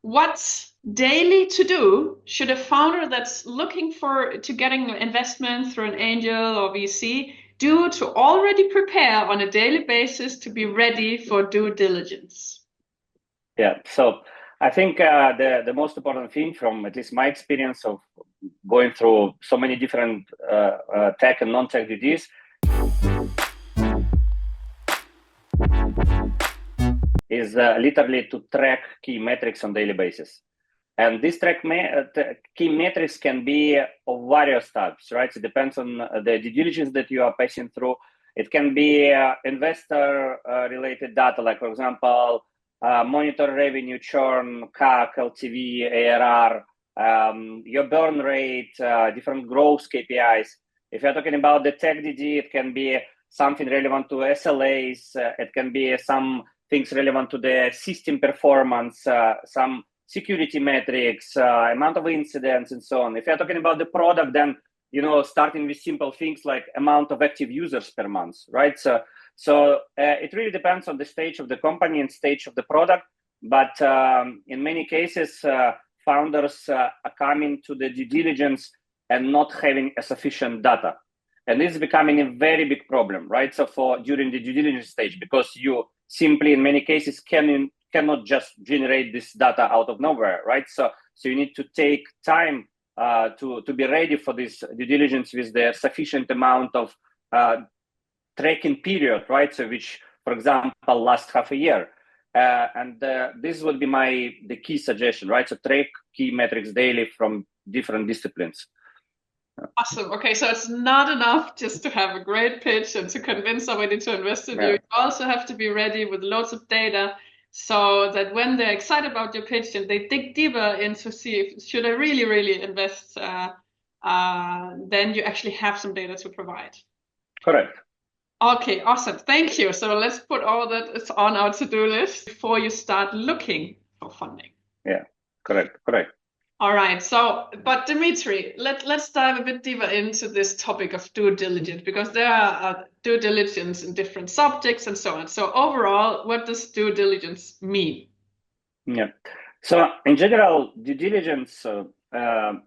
what daily to do should a founder that's looking to getting investment through an angel or VC do to already prepare on a daily basis to be ready for due diligence? Yeah, so I think the most important thing from at least my experience of going through so many different tech and non-tech DDs is literally to track key metrics on daily basis. And these key metrics can be of various types, right? So it depends on the due diligence that you are passing through. It can be investor-related data, like, for example, monitor revenue, churn, CAC, LTV, ARR, your burn rate, different growth KPIs. If you're talking about the tech DD, it can be something relevant to SLAs. It can be some things relevant to the system performance, some security metrics, amount of incidents, and so on. If you're talking about the product, then starting with simple things like amount of active users per month, right? So it really depends on the stage of the company and stage of the product. But in many cases, founders are coming to the due diligence and not having a sufficient data. And this is becoming a very big problem, right? So during the due diligence stage, because you simply, in many cases, cannot just generate this data out of nowhere, right? So you need to take time to be ready for this due diligence with the sufficient amount of tracking period, right? So which, for example, lasts half a year. And this would be the key suggestion, right? So track key metrics daily from different disciplines. Awesome. Okay, so it's not enough just to have a great pitch and to convince somebody to invest in you. You also have to be ready with loads of data so that when they're excited about your pitch and they dig deeper into see if should I really invest, then you actually have some data to provide. Correct. Okay, awesome. Thank you. So let's put all that on our to-do list before you start looking for funding. Yeah, correct. All right. So, but Dmitry, let's dive a bit deeper into this topic of due diligence, because there are due diligence in different subjects and so on. So overall, what does due diligence mean? Yeah. So in general, due diligence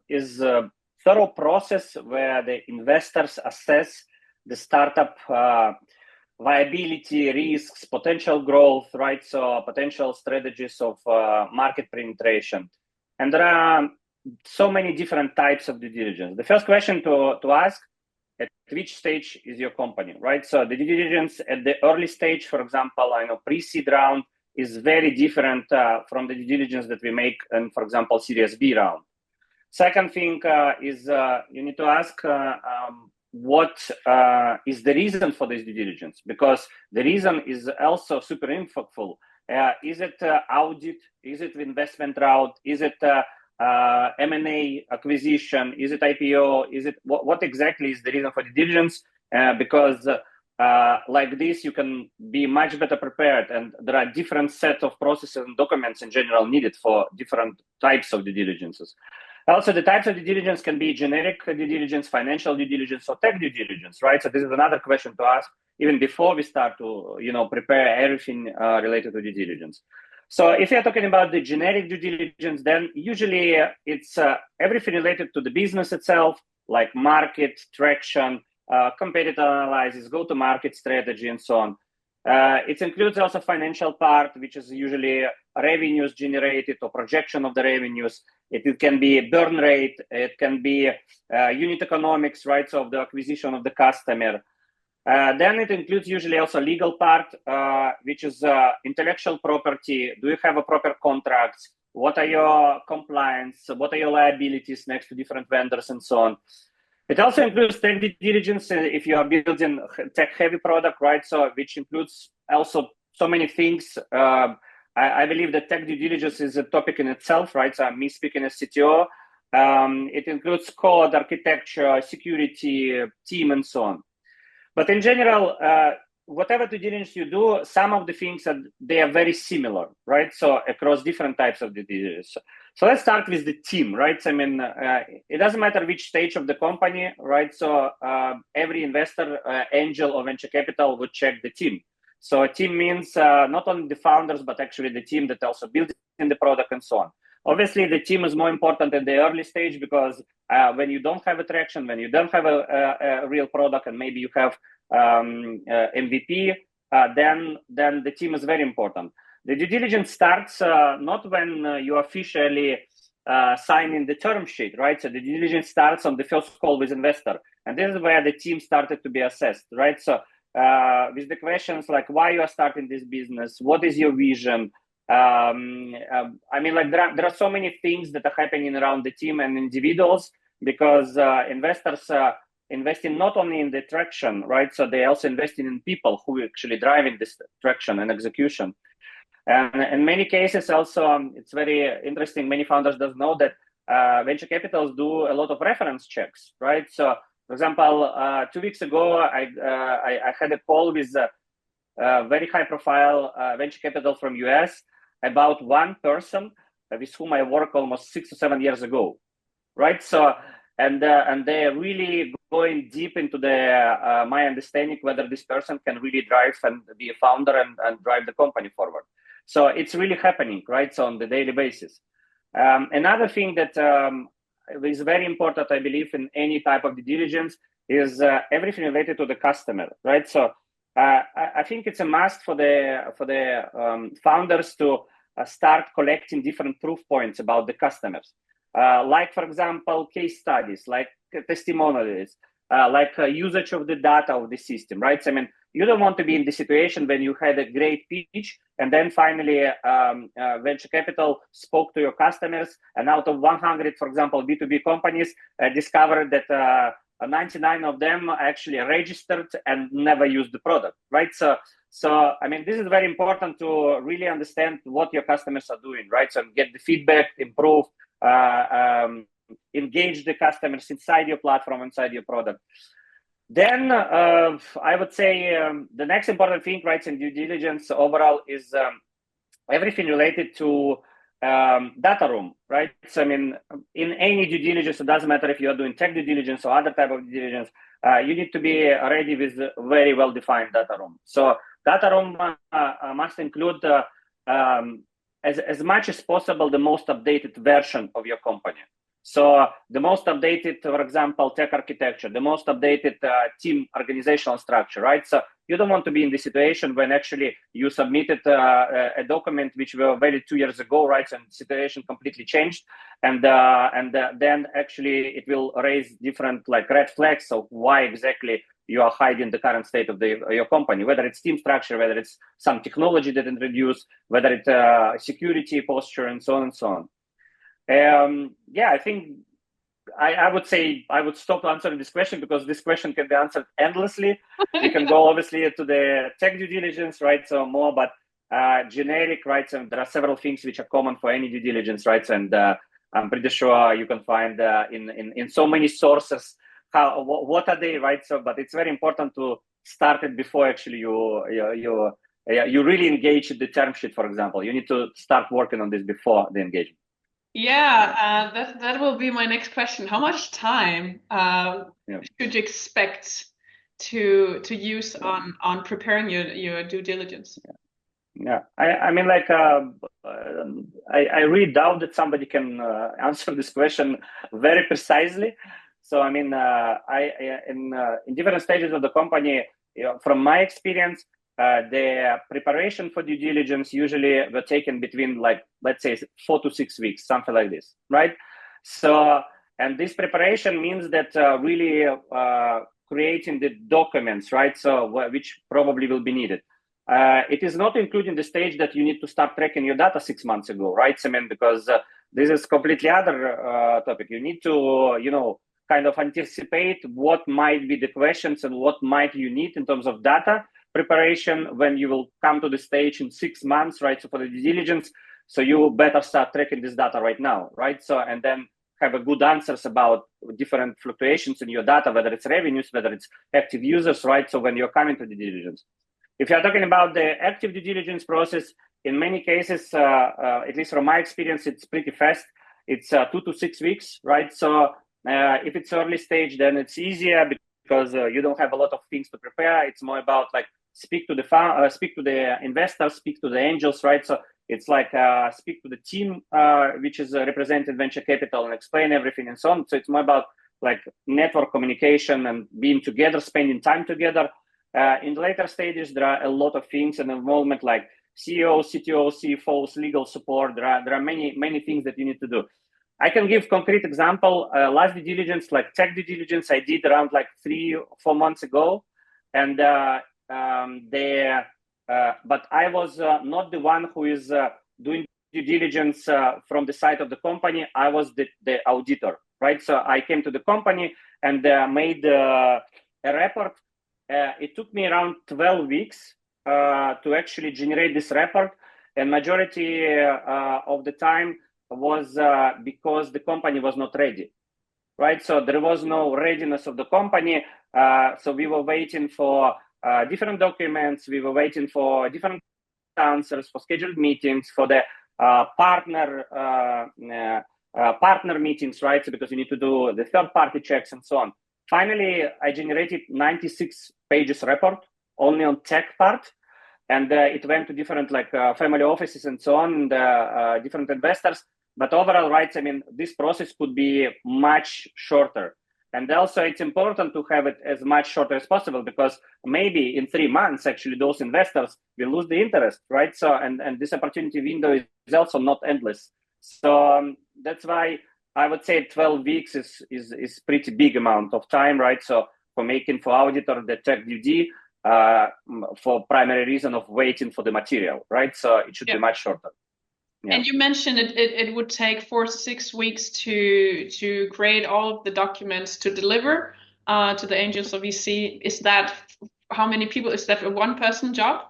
is a thorough process where the investors assess the startup viability, risks, potential growth, right? So potential strategies of market penetration. And there are so many different types of due diligence. The first question to ask, at which stage is your company, right? So the due diligence at the early stage, for example, pre-seed round is very different from the due diligence that we make in, for example, Series B round. Second thing is you need to ask what is the reason for this due diligence, because the reason is also super impactful. Is it audit? Is it investment route? Is it M&A acquisition? Is it IPO? Is it what exactly is the reason for the diligence? Because like this, you can be much better prepared, and there are different sets of processes and documents in general needed for different types of due diligences. Also, the types of due diligence can be generic due diligence, financial due diligence, or tech due diligence, right? So this is another question to ask even before we start to, prepare everything related to due diligence. So if you're talking about the generic due diligence, then usually it's everything related to the business itself, like market, traction, competitor analysis, go-to-market strategy, and so on. It includes also financial part, which is usually revenues generated or projection of the revenues. It can be burn rate. It can be unit economics, right? So of the acquisition of the customer. Then it includes usually also legal part, which is intellectual property. Do you have a proper contracts? What are your compliance? What are your liabilities next to different vendors and so on? It also includes tech due diligence if you are building tech-heavy product, right? So which includes also so many things. I believe that tech due diligence is a topic in itself, right? So me speaking as CTO, it includes code, architecture, security, team, and so on. But in general, whatever due diligence you do, some of the things they are very similar, right? So across different types of due diligence. So let's start with the team, right? I mean, it doesn't matter which stage of the company, right? So every investor, angel or venture capital would check the team. So a team means not only the founders, but actually the team that also builds in the product and so on. Obviously, the team is more important in the early stage because when you don't have a traction, when you don't have a real product, and maybe you have MVP, then the team is very important. The due diligence starts not when you officially sign in the term sheet, right? So the due diligence starts on the first call with investor, and this is where the team started to be assessed, right? So with the questions like why you are starting this business, what is your vision? I mean, like there are so many things that are happening around the team and individuals because investors investing not only in the traction, right? So they also investing in people who actually driving this traction and execution. And in many cases, also, it's very interesting. Many founders don't know that venture capitals do a lot of reference checks, right? So, for example, 2 weeks ago, I had a call with a very high-profile venture capital from US about one person with whom I worked almost 6 or 7 years ago, right? So, and they're really going deep into my understanding whether this person can really drive and be a founder and drive the company forward. So it's really happening, right? So on the daily basis. Another thing that is very important, I believe, in any type of due diligence is everything related to the customer, right? So I think it's a must for the founders to start collecting different proof points about the customers. Like, for example, case studies, like testimonials, like usage of the data of the system, right? So, I mean, you don't want to be in the situation when you had a great pitch and then finally venture capital spoke to your customers, and out of 100, for example, B2B companies discovered that 99 of them actually registered and never used the product, right? So I mean, this is very important to really understand what your customers are doing, right? So get the feedback, improve, engage the customers inside your platform, inside your product. Then I would say the next important thing, right, in due diligence overall is everything related to data room, right? So I mean, in any due diligence, it doesn't matter if you're doing tech due diligence or other type of due diligence, you need to be ready with very well-defined data room. So data room must include as much as possible the most updated version of your company. So the most updated, for example, tech architecture, the most updated team organizational structure, right? So you don't want to be in the situation when actually you submitted a document which were valid 2 years ago, right? And the situation completely changed, and then actually it will raise different like red flags of why exactly you are hiding the current state of your company, whether it's team structure, whether it's some technology that introduced, whether it's security posture, and so on and so on. Yeah, I think I would say I would stop answering this question because this question can be answered endlessly. You can go obviously to the tech due diligence, right? So more, but generic, right? So there are several things which are common for any due diligence, right? And I'm pretty sure you can find in so many sources what are they, right? So, but it's very important to start it before actually you really engage the term sheet, for example. You need to start working on this before the engagement. Yeah, that will be my next question. How much time should you expect to use on preparing your due diligence? Yeah, I mean, like, I really doubt that somebody can answer this question very precisely. So, I mean, in different stages of the company, from my experience, the preparation for due diligence usually were taken between, like, let's say 4 to 6 weeks, something like this, right? So, and this preparation means that really creating the documents, right? So, which probably will be needed. It is not including the stage that you need to start tracking your data 6 months ago, right? I mean, because this is completely other topic. You need to, kind of anticipate what might be the questions and what might you need in terms of data preparation when you will come to the stage in 6 months, right? So for the due diligence, so you better start tracking this data right now, right? So, and then have a good answers about different fluctuations in your data, whether it's revenues, whether it's active users, right? So when you're coming to due diligence. If you're talking about the active due diligence process, in many cases, at least from my experience, it's pretty fast. It's 2 to 6 weeks, right? So if it's early stage, then it's easier because you don't have a lot of things to prepare. It's more about like speak to the investors, speak to the angels, right? So It's like speak to the team, which is represented venture capital, and explain everything and so on. So it's more about like network communication and being together, spending time together. In the later stages, there are a lot of things and involvement like CEOs, CTOs, CFOs, legal support. There are many things that you need to do. I can give concrete example. Last due diligence, like tech due diligence, I did around like 3 or 4 months ago, and but I was not the one who is doing due diligence from the side of the company. I was the auditor, right? So I came to the company and made a report. It took me around 12 weeks to actually generate this report, and majority of the time was because the company was not ready, right? So there was no readiness of the company. So we were waiting for different documents. We were waiting for different answers, for scheduled meetings, for the partner meetings, right? So because you need to do the third-party checks and so on. Finally, I generated 96 pages report only on tech part. And it went to different like family offices and so on, and different investors. But overall, right, I mean, this process could be much shorter. And also it's important to have it as much shorter as possible, because maybe in 3 months, actually, those investors will lose the interest, right? So, and this opportunity window is also not endless. So that's why I would say 12 weeks is pretty big amount of time, right? So for auditor, the tech DD, for primary reason of waiting for the material, right? So it should be much shorter. Yeah. And you mentioned it would take 4 to 6 weeks to create all of the documents to deliver to the angels of VC. Is that how many people? Is that a one-person job?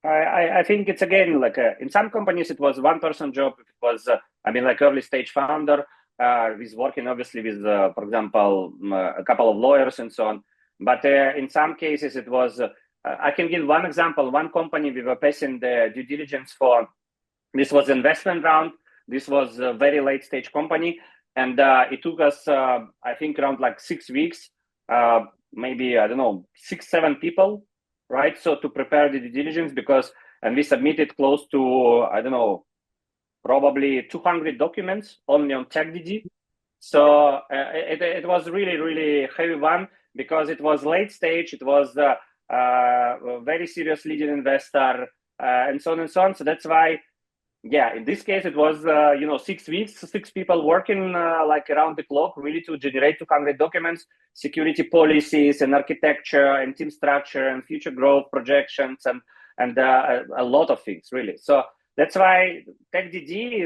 I think it's again like in some companies it was one-person job. It was like early stage founder is working obviously with for example a couple of lawyers and so on. But in some cases it was. I can give one example. One company we were passing the due diligence for. This was investment round. This was a very late stage company. And it took us, I think, around like 6 weeks, maybe, I don't know, 6, 7 people, right? So to prepare the due diligence and we submitted close to, I don't know, probably 200 documents only on TechDD. So it was really, really heavy one because it was late stage. It was a very serious leading investor and so on and so on. So that's why, yeah, in this case, it was, 6 weeks, 6 people working like around the clock, really to generate 200 documents, security policies and architecture and team structure and future growth projections and a lot of things, really. So that's why TechDD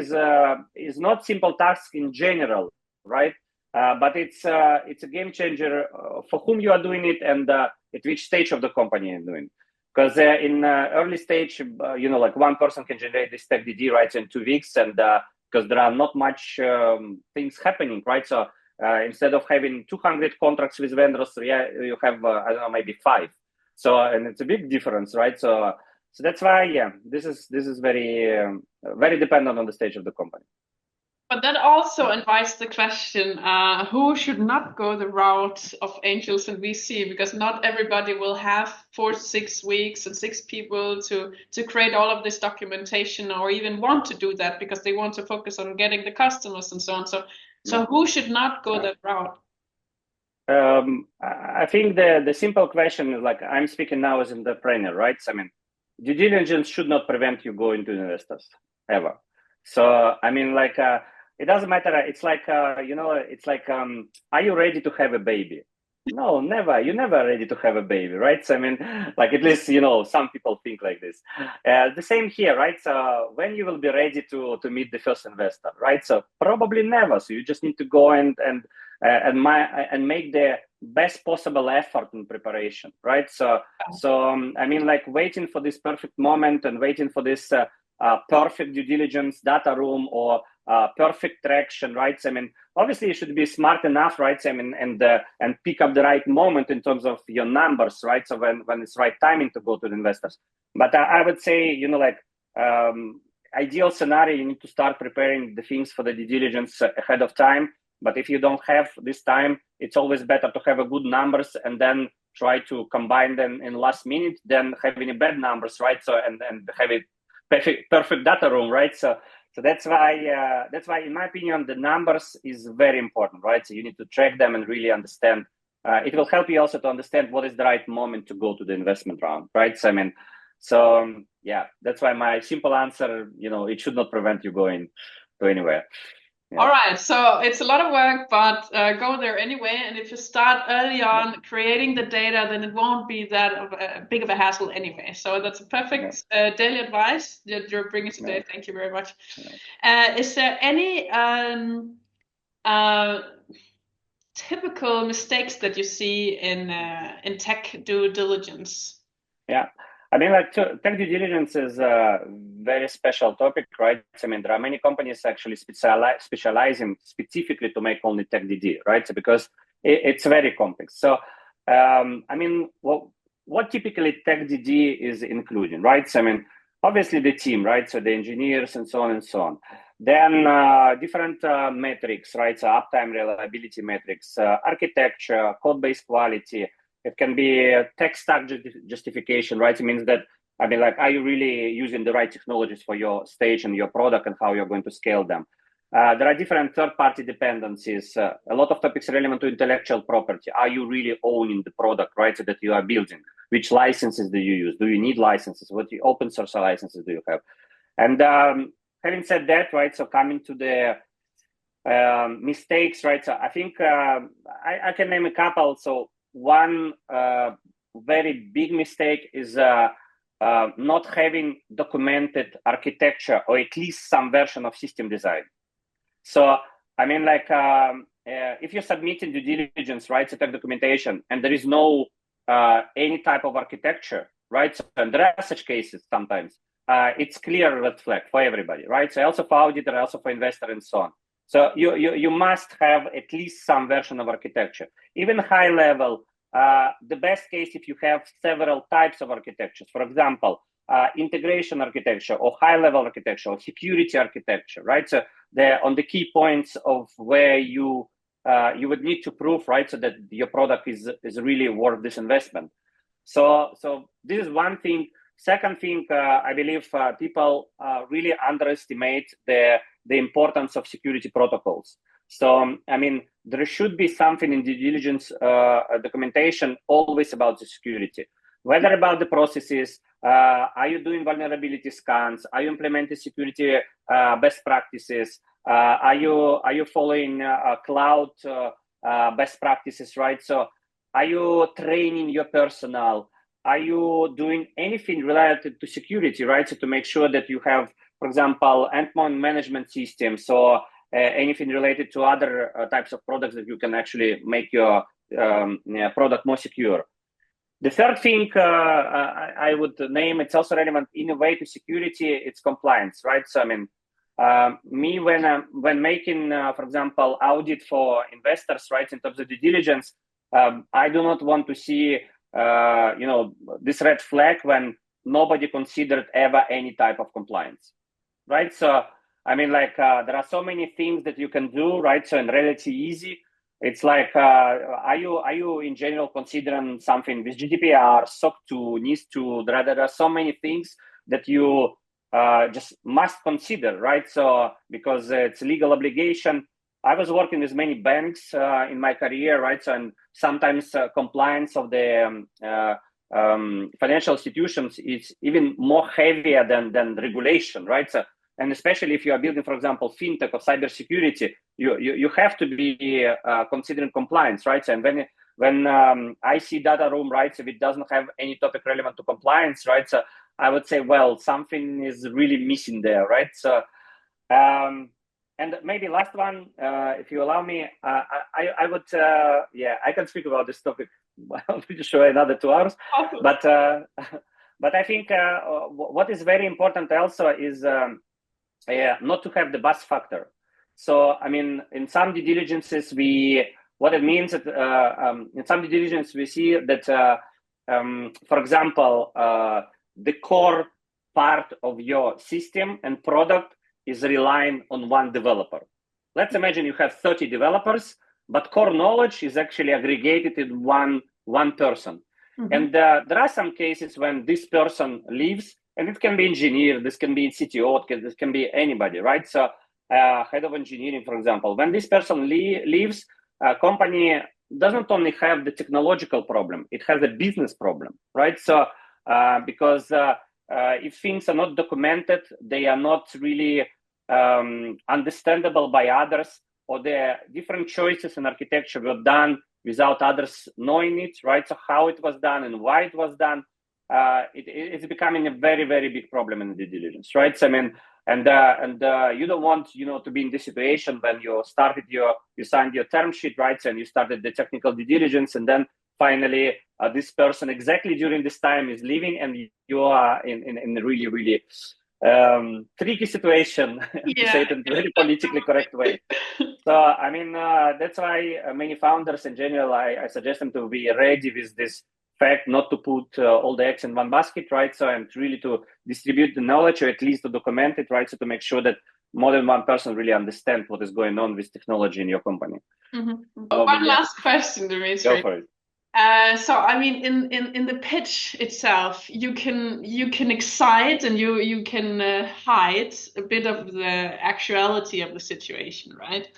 is not simple task in general, right? But it's a game changer for whom you are doing it and at which stage of the company you're doing it. Because in early stage, like one person can generate this TechDD, right, in 2 weeks, and because there are not much things happening, right? So instead of having 200 contracts with vendors, you have I don't know, maybe 5. So and it's a big difference, right? So that's why, this is very very dependent on the stage of the company. But that also invites the question, who should not go the route of angels and VC? Because not everybody will have 4 to 6 weeks and 6 people to create all of this documentation or even want to do that because they want to focus on getting the customers and so on. So who should not go that route? I think the simple question is like, I'm speaking now as an entrepreneur, right? So, I mean, due diligence should not prevent you going to investors ever. So, I mean, like, it doesn't matter. It's like, it's like, are you ready to have a baby? No, never. You're never ready to have a baby, right? So, I mean, like at least, some people think like this. The same here, right? So when you will be ready to meet the first investor, right? So probably never. So you just need to go and make the best possible effort in preparation, right? So I mean, like waiting for this perfect moment and waiting for this perfect due diligence data room or perfect traction, right? I mean, obviously you should be smart enough, right? I mean, and pick up the right moment in terms of your numbers, right? So when it's right timing to go to the investors. But I would say, ideal scenario, you need to start preparing the things for the due diligence ahead of time. But if you don't have this time, it's always better to have a good numbers and then try to combine them in last minute than having a bad numbers, right? So and have it perfect data room, right? So that's why, in my opinion, the numbers is very important, right? So you need to track them and really understand. It will help you also to understand what is the right moment to go to the investment round, right? So, I mean, yeah, that's why my simple answer, it should not prevent you going to anywhere. Yeah. All right, so it's a lot of work, but go there anyway. And if you start early on creating the data, then it won't be that big of a hassle anyway. So that's a perfect daily advice that you're bringing today. Thank you very much. Is there any typical mistakes that you see in tech due diligence? Yeah. I mean, like tech due diligence is a very special topic, right? I mean, there are many companies actually specializing specifically to make only tech DD, right? So because it's very complex. So, I mean, what typically tech DD is including, right? So, I mean, obviously the team, right? So the engineers and so on and so on. Then different metrics, right? So uptime, reliability metrics, architecture, code-based quality. It can be tech stack justification, right? It means that, I mean, like, are you really using the right technologies for your stage and your product and how you're going to scale them? There are different third-party dependencies. A lot of topics relevant to intellectual property. Are you really owning the product, right, so that you are building? Which licenses do you use? Do you need licenses? What open source licenses do you have? And having said that, right, so coming to the mistakes, right, so I think I can name a couple. So one very big mistake is not having documented architecture or at least some version of system design. So, I mean, like, if you're submitting due diligence, right, so tech documentation, and there is no any type of architecture, right, so, and there are such cases sometimes, it's clear red flag for everybody, right? So also for auditor, also for investor and so on. So you must have at least some version of architecture. Even high level, the best case if you have several types of architectures. For example, integration architecture or high level architecture or security architecture, right? So on the key points of where you would need to prove, right, so that your product is really worth this investment. So this is one thing. Second thing, I believe people really underestimate the importance of security protocols. So, I mean, there should be something in due diligence documentation always about the security, whether about the processes, are you doing vulnerability scans, are you implementing security best practices, are you following cloud best practices, right? So, are you training your personnel? Are you doing anything related to security, right? So to make sure that you have, for example, endpoint management systems or anything related to other types of products that you can actually make your product more secure. The third thing I would name, it's also relevant in a way to security, it's compliance, right? So, I mean, me when making, for example, audit for investors, right, in terms of due diligence, I do not want to see this red flag when nobody considered ever any type of compliance, right? So, I mean, like, there are so many things that you can do, right? So, and relatively easy. It's like, are you in general considering something with GDPR, SOC 2, NIS 2? There are so many things that you just must consider, right? So, because it's legal obligation. I was working with many banks in my career, right? So, and sometimes compliance of the financial institutions is even more heavier than regulation, right? So, and especially if you are building, for example, fintech or cybersecurity, you have to be considering compliance, right? So, and when I see data room, right, so if it doesn't have any topic relevant to compliance, right? So I would say, well, something is really missing there, right? So. And maybe last one, if you allow me, I would, I can speak about this topic. I'm pretty sure another 2 hours. Awesome. But I think what is very important also is not to have the buzz factor. So, I mean, in some due diligences, what it means that in some due diligence we see that, for example, the core part of your system and product is relying on one developer. Let's imagine you have 30 developers, but core knowledge is actually aggregated in one person. Mm-hmm. And there are some cases when this person leaves and it can be engineer, this can be CTO, this can be anybody, right? So head of engineering, for example, when this person leaves, a company doesn't only have the technological problem, it has a business problem, right? So because if things are not documented, they are not really understandable by others, or the different choices in architecture were done without others knowing it, right? So how it was done and why it was done, it's becoming a very, very big problem in due diligence, right? So, I mean, and you don't want, to be in this situation when you signed your term sheet, right? And you started the technical due diligence, and then finally this person exactly during this time is leaving, and you are in a really, really tricky situation, to say it in a very politically correct way. So, I mean, that's why many founders in general, I suggest them to be ready with this fact, not to put all the eggs in one basket, right? So, and really to distribute the knowledge, or at least to document it, right? So to make sure that more than one person really understands what is going on with technology in your company. One last question, Dmitry. Go for it. So I mean, in the pitch itself, you can excite and you can hide a bit of the actuality of the situation, right?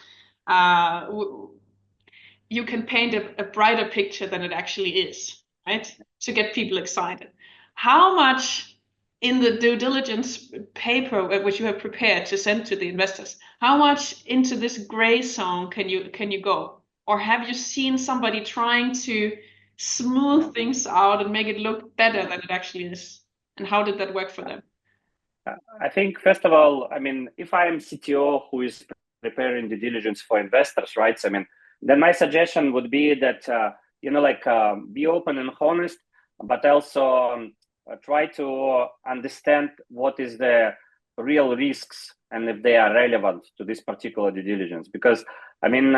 You can paint a brighter picture than it actually is, right? To get people excited. How much in the due diligence paper which you have prepared to send to the investors, how much into this gray zone can you go? Or have you seen somebody trying to smooth things out and make it look better than it actually is? And how did that work for them? I think, first of all, I mean, if I am CTO who is preparing due diligence for investors, right? So, I mean, then my suggestion would be that, be open and honest, but also try to understand what is the real risks and if they are relevant to this particular due diligence. Because, I mean,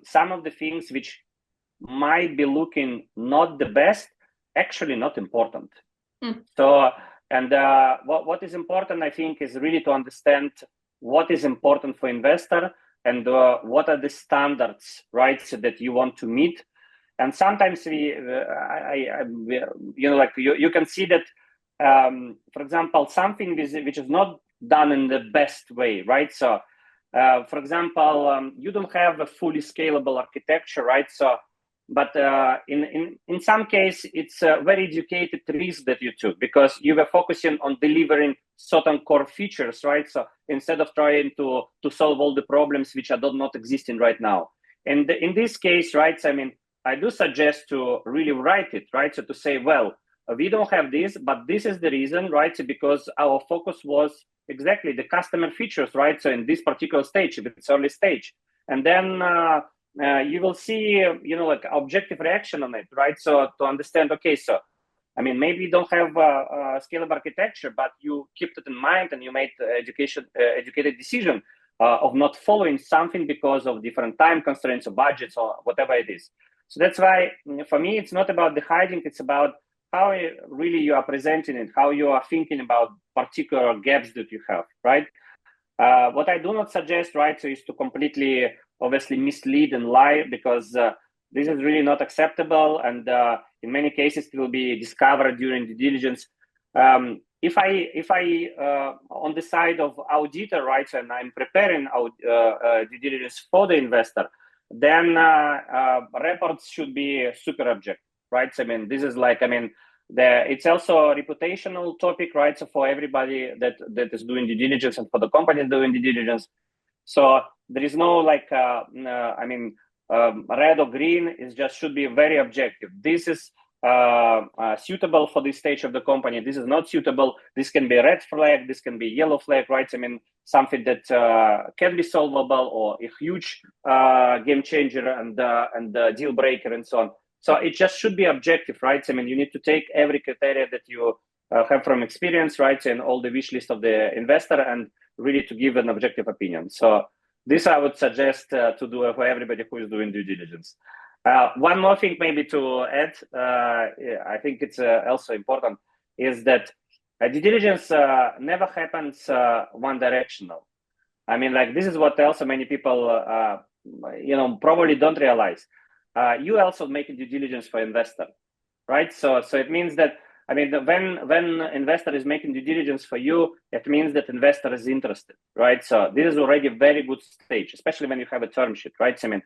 some of the things which might be looking not the best, actually not important. So, and what is important, I think, is really to understand what is important for investor and what are the standards, right, so that you want to meet. And sometimes you can see that, for example, something which is not done in the best way, right? So, for example, you don't have a fully scalable architecture, right? So, but in some case, it's a very educated risk that you took because you were focusing on delivering certain core features, right? So instead of trying to solve all the problems which are not existing right now. And in this case, right, I mean, I do suggest to really write it, right? So to say, well, we don't have this, but this is the reason, right? So because our focus was exactly the customer features, right? So in this particular stage, if it's early stage, and then you will see, objective reaction on it, right? So to understand, okay, so, I mean, maybe you don't have a scalable architecture, but you kept it in mind and you made educated decision of not following something because of different time constraints or budgets or whatever it is. So that's why, for me, it's not about the hiding, it's about how really you are presenting it, how you are thinking about particular gaps that you have, right? What I do not suggest, right, so is to completely, obviously, mislead and lie, because this is really not acceptable, and in many cases it will be discovered during due diligence. If I on the side of auditor, right, and I'm preparing due diligence for the investor, then reports should be super objective, right? So, I mean, this is like, I mean, it's also a reputational topic, right? So for everybody that is doing due diligence and for the companies doing due diligence. So there is no like, red or green. It just should be very objective. This is suitable for this stage of the company. This is not suitable. This can be a red flag. This can be a yellow flag, right? I mean, something that can be solvable or a huge game changer and deal breaker and so on. So it just should be objective, right? I mean, you need to take every criteria that you have from experience, right? And all the wish list of the investor and really to give an objective opinion. So this I would suggest to do for everybody who is doing due diligence. One more thing maybe to add, I think it's also important, is that due diligence never happens one directional. I mean, like this is what also many people, probably don't realize. You also make a due diligence for investor, right? So it means that I mean, when investor is making due diligence for you, it means that investor is interested, right? So this is already a very good stage, especially when you have a term sheet, right? So, I mean,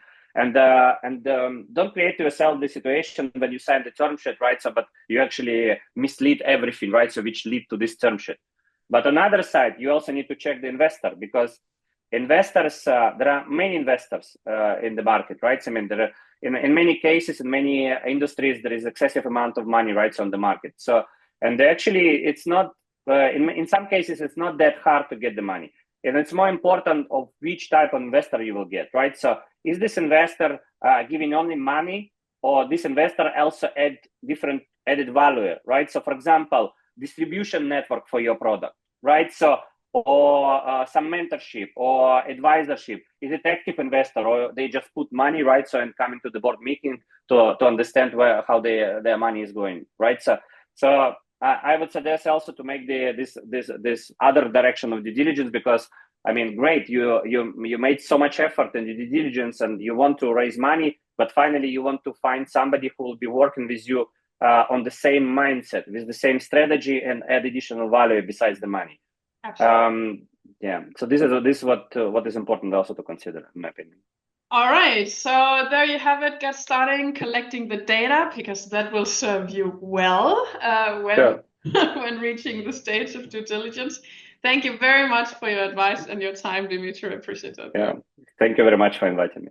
don't create to yourself the situation when you sign the term sheet, right? So, but you actually mislead everything, right? So, which lead to this term sheet. But on the other side, you also need to check the investor, because investors, there are many investors in the market, right? So, I mean, there are, in many cases, in many industries, there is excessive amount of money, right, on the market. So, and actually, it's not, in some cases, it's not that hard to get the money. And it's more important of which type of investor you will get, right? So is this investor giving only money, or this investor also add different added value, right? So for example, distribution network for your product, right? So, or some mentorship or advisorship. Is it active investor, or they just put money, right? So, and come into the board meeting to understand how their money is going, right? So I would suggest also to make this other direction of due diligence, because I mean, great, you made so much effort in the due diligence and you want to raise money, but finally you want to find somebody who will be working with you on the same mindset, with the same strategy, and add additional value besides the money. Absolutely. Yeah. So this is what is important also to consider, in my opinion. All right, so there you have it. Get starting collecting the data, because that will serve you well when reaching the stage of due diligence. Thank you very much for your advice and your time, Dmitry. I appreciate it. Yeah, thank you very much for inviting me.